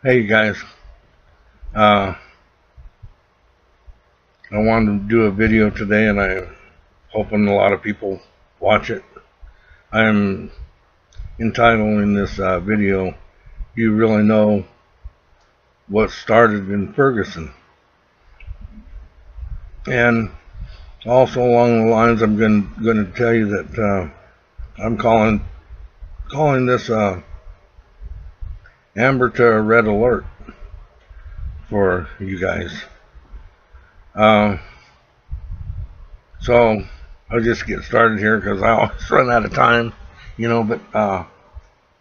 Hey guys, uh, I wanted to do a video today and I'm hoping a lot of people watch it. I'm entitling this video, "You Really Know What Started in Ferguson?" And also along the lines, I'm going to tell you that I'm calling this amber to red alert for you guys. So I'll just get started here because I always run out of time, but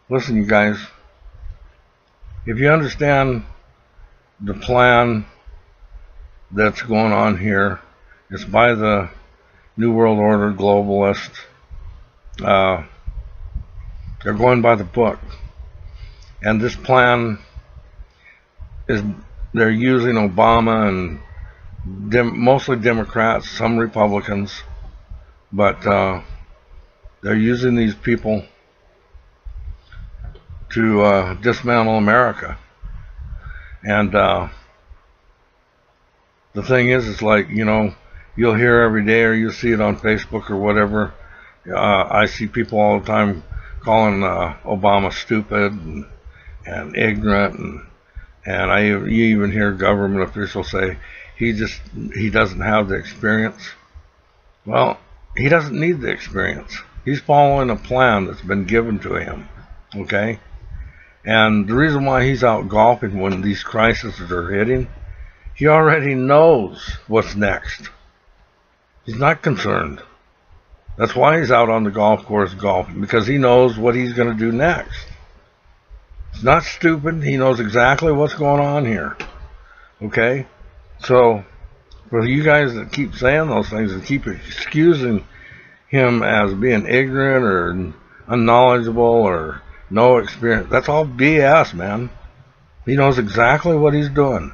listen, you guys, if you understand the plan that's going on here, it's by the New World Order globalists. They're going by the book. And this plan is, they're using Obama and mostly Democrats, some Republicans, but they're using these people to dismantle America. And the thing is, it's like, you'll hear every day, or you'll see it on Facebook or whatever. I see people all the time calling Obama stupid and ignorant, and you even hear government officials say he doesn't have the experience. Well, he doesn't need the experience. He's following a plan that's been given to him, okay? And the reason why he's out golfing when these crises are hitting, he already knows what's next. He's not concerned. That's why he's out on the golf course golfing, because he knows what he's going to do next. He's not stupid. He knows exactly what's going on here. Okay? So, for you guys that keep saying those things and keep excusing him as being ignorant or unknowledgeable or no experience, that's all BS, man. He knows exactly what he's doing.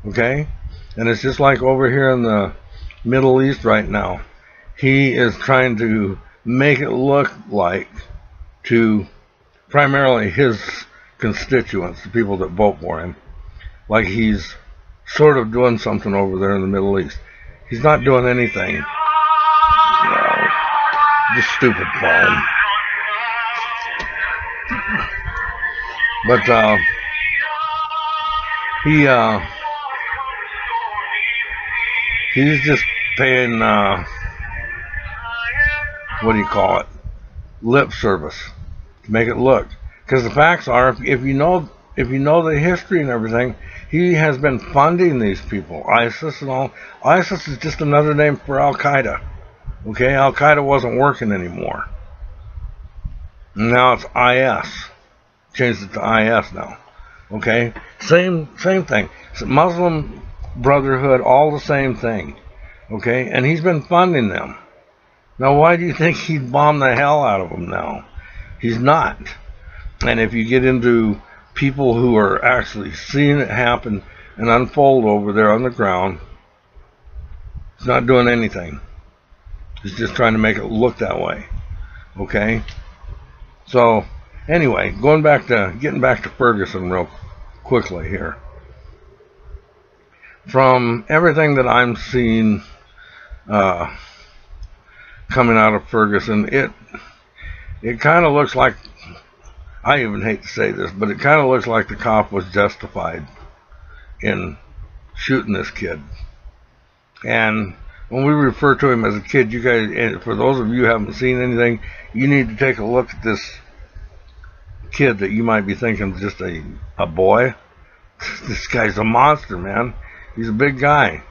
Okay? And it's just like over here in the Middle East right now. He is trying to make it look like, to primarily his constituents, the people that vote for him, like he's sort of doing something over there in the Middle East. He's not doing anything. No, just stupid phone. But he's just paying what do you call it? Lip service to make it look. Because the facts are, if you know the history and everything, he has been funding these people, ISIS and all. ISIS is just another name for Al Qaeda. Okay, Al Qaeda wasn't working anymore. Now it's IS. Changed it to IS now. Okay, same thing. It's Muslim Brotherhood, all the same thing. Okay, and he's been funding them. Now, why do you think he'd bomb the hell out of them now? He's not. And if you get into people who are actually seeing it happen and unfold over there on the ground, he's not doing anything. He's just trying to make it look that way. Okay? So, anyway, getting back to Ferguson real quickly here. From everything that I'm seeing coming out of Ferguson, it kind of looks like, I even hate to say this, but it kind of looks like the cop was justified in shooting this kid. And when we refer to him as a kid, you guys, and for those of you who haven't seen anything, you need to take a look at this kid that you might be thinking is just a boy. This guy's a monster, man. He's a big guy.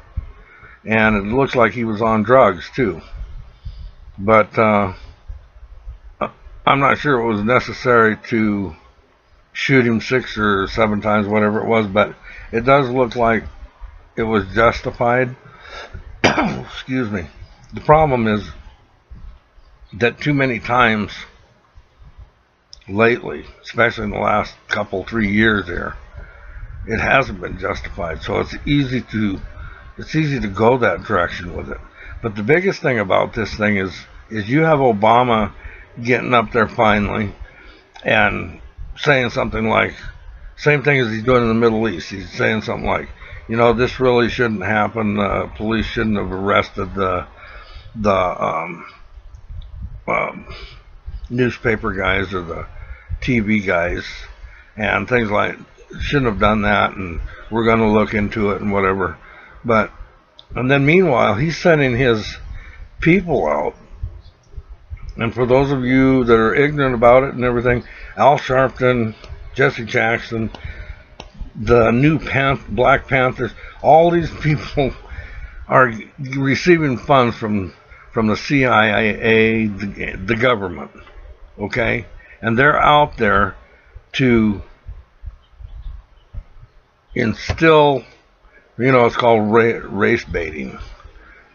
And it looks like he was on drugs, too. But I'm not sure it was necessary to shoot him 6 or 7 times, whatever it was, but it does look like it was justified. Excuse me. The problem is that too many times lately, especially in the last 3 years here, it hasn't been justified. So it's easy to go that direction with it. But the biggest thing about this thing is you have Obama getting up there finally and saying something like Same thing as he's doing in the Middle East. He's saying something like, you know, this really shouldn't happen. Police shouldn't have arrested the newspaper guys or the TV guys and things like, shouldn't have done that, and we're going to look into it and whatever. And then meanwhile, he's sending his people out. And for those of you that are ignorant about it and everything, Al Sharpton, Jesse Jackson, the new Black Panthers, all these people are receiving funds from the CIA, the government, okay? And they're out there to instill, you know, it's called race baiting.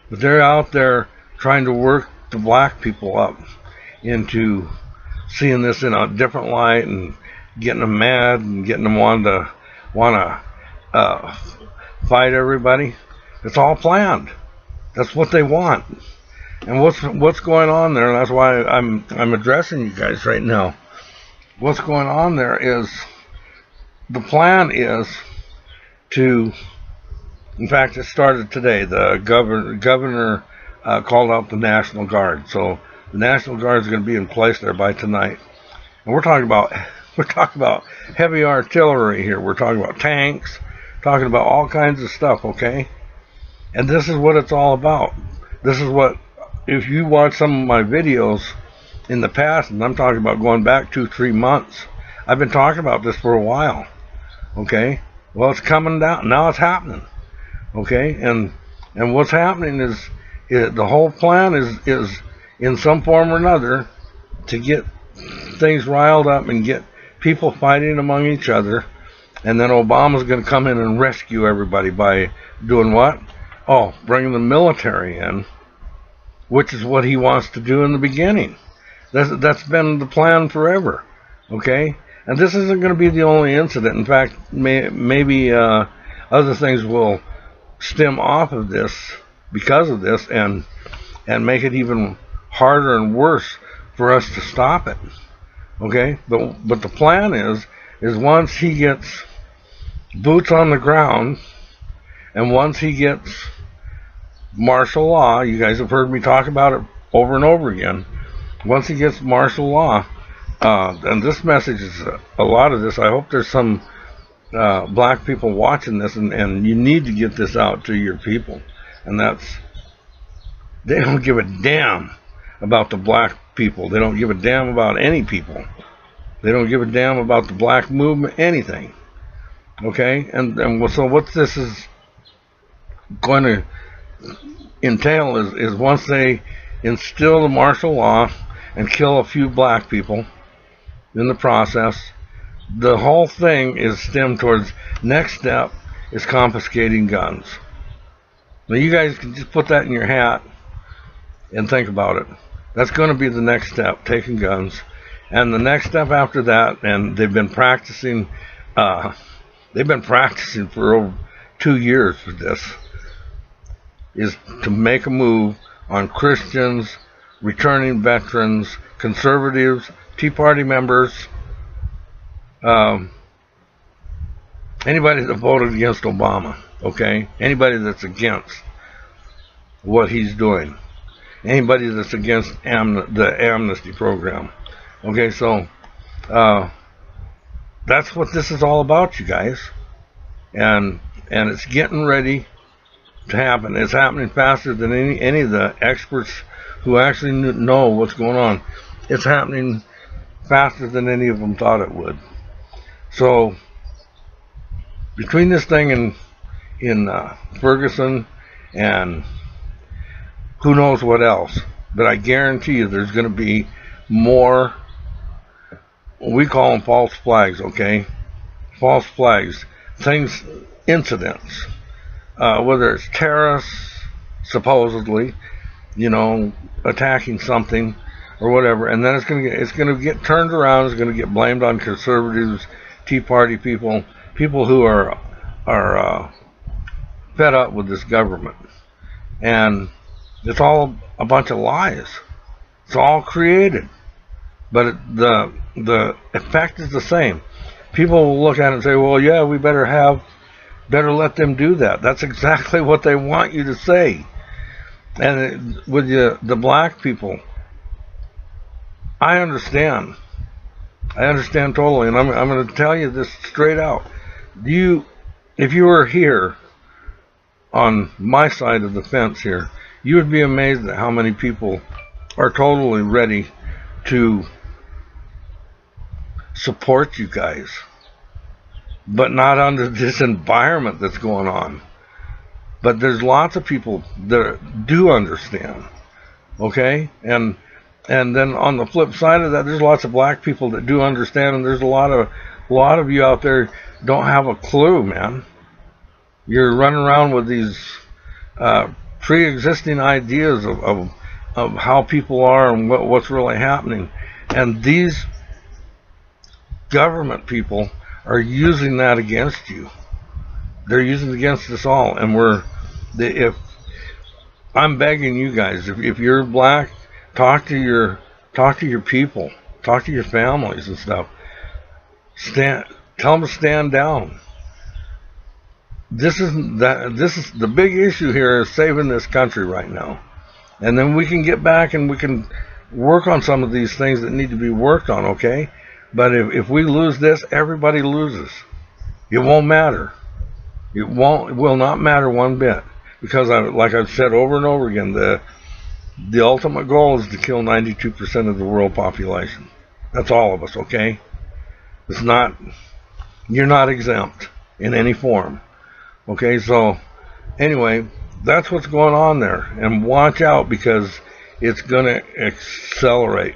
But they're out there trying to work the black people up into seeing this in a different light and getting them mad and getting them want to fight everybody. It's all planned. That's what they want. And what's going on there? And that's why I'm addressing you guys right now. What's going on there is the plan is to, in fact, it started today. The governor called out the National Guard. So the National Guard is going to be in place there by tonight. And we're talking about heavy artillery here. We're talking about tanks, talking about all kinds of stuff, okay? And this is what it's all about. This is what, if you watch some of my videos in the past, and I'm talking about going back 2-3 months, I've been talking about this for a while, okay? Well, it's coming down. Now it's happening, okay? And what's happening is the whole plan is in some form or another to get things riled up and get people fighting among each other, and then Obama's going to come in and rescue everybody by doing what? Oh, bringing the military in, which is what he wants to do in the beginning. That's been the plan forever, okay? And this isn't going to be the only incident. In fact, maybe other things will stem off of this because of this, and make it even harder and worse for us to stop it. Okay, but the plan is once he gets boots on the ground, and once he gets martial law, you guys have heard me talk about it over and over again. Once he gets martial law, and this message is a lot of this. I hope there's some black people watching this, and you need to get this out to your people. And that's, they don't give a damn about the black people. They don't give a damn about any people. They don't give a damn about the black movement, anything. Okay? And so what this is going to entail is once they instill the martial law and kill a few black people in the process, the whole thing is stemmed towards, next step is confiscating guns. Now you guys can just put that in your hat and think about it. That's going to be the next step, taking guns. And the next step after that, and they've been practicing for over 2 years with this, is to make a move on Christians, returning veterans, conservatives, Tea Party members, anybody that voted against Obama, okay? Anybody that's against what he's doing. Anybody that's against the amnesty program. Okay, so that's what this is all about, you guys. And it's getting ready to happen. It's happening faster than any of the experts who actually know what's going on. It's happening faster than any of them thought it would. So between this thing in Ferguson and who knows what else, but I guarantee you there's going to be more, we call them false flags, okay? False flags, things, incidents, whether it's terrorists, supposedly, you know, attacking something or whatever, and then it's going to get turned around. It's going to get blamed on conservatives, Tea Party people who are fed up with this government, and it's all a bunch of lies. It's all created, but the effect is the same. people will look at it and say, well, yeah, we better let them do that. That's exactly what they want you to say. And with the black people, I understand. I understand totally, and I'm going to tell you this straight out. If you were here on my side of the fence here, you would be amazed at how many people are totally ready to support you guys, but not under this environment that's going on. But there's lots of people that do understand, okay? And then on the flip side of that, there's lots of black people that do understand, and there's a lot of you out there don't have a clue, man. You're running around with these pre-existing ideas of how people are and what's really happening, and these government people are using that against you. They're using it against us all, and if I'm begging you guys, if you're black, talk to your people, talk to your families and stuff. Tell them to stand down. This is the big issue here, is saving this country right now, and then we can get back and we can work on some of these things that need to be worked on. Okay, but if we lose this, everybody loses. It won't matter. It will not matter one bit, because like I've said over and over again, the ultimate goal is to kill 92% of the world population. That's all of us, okay? You're not exempt in any form. Okay, so anyway, that's what's going on there. And watch out, because it's going to accelerate.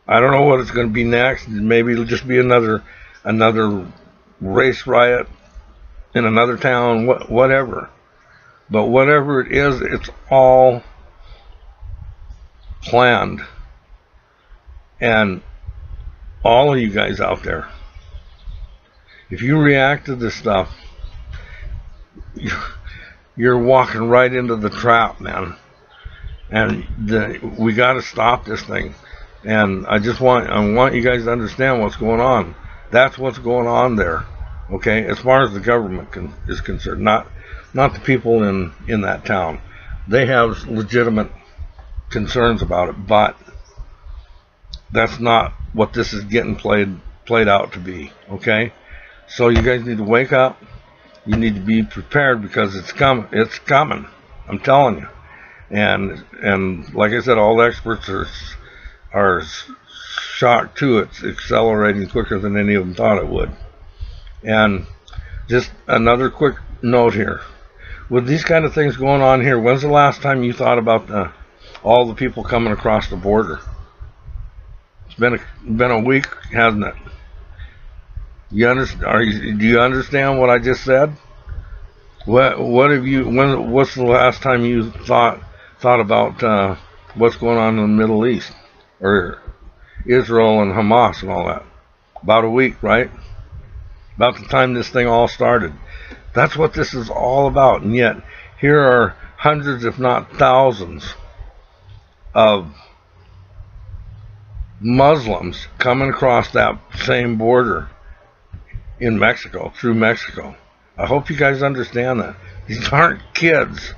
I don't know what it's going to be next. Maybe it'll just be another race riot in another town, whatever. But whatever it is, it's all planned. And all of you guys out there, if you react to this stuff, you're walking right into the trap, man. And we got to stop this thing. And I want you guys to understand what's going on. That's what's going on there. Okay, as far as the government is concerned, not the people in that town. They have legitimate concerns about it, but that's not what this is getting played out to be. Okay, so you guys need to wake up. You need to be prepared, because it's coming. It's coming. I'm telling you. And like I said, all the experts are shocked too. It's accelerating quicker than any of them thought it would. And just another quick note here. With these kind of things going on here, when's the last time you thought about all the people coming across the border? It's been a week, hasn't it? Do you understand what I just said? What's the last time you thought about what's going on in the Middle East, or Israel and Hamas and all that? About a week, right? About the time this thing all started. That's what this is all about. And yet, here are hundreds, if not thousands, of Muslims coming across that same border in Mexico, through Mexico. I hope you guys understand that. These aren't kids.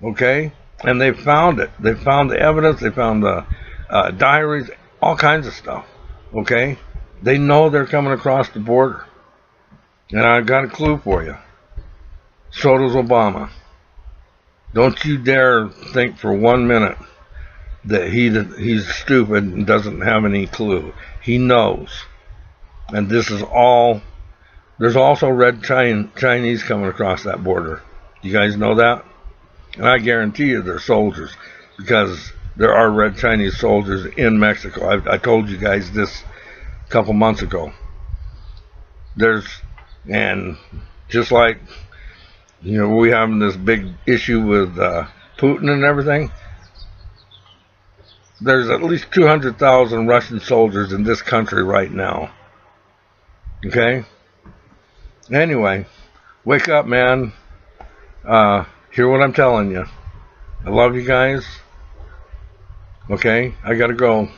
Okay? And they found it. They found the evidence. They found the diaries, all kinds of stuff. Okay? They know they're coming across the border. And I've got a clue for you. So does Obama. Don't you dare think for 1 minute that he's stupid and doesn't have any clue. He knows. And this is all. There's also red Chinese coming across that border. You guys know that? And I guarantee you they're soldiers, because there are red Chinese soldiers in Mexico. I told you guys this a couple months ago. And just like, we having this big issue with Putin and everything, there's at least 200,000 Russian soldiers in this country right now. Okay? Anyway, wake up, man. Hear what I'm telling you. I love you guys. Okay? I gotta go.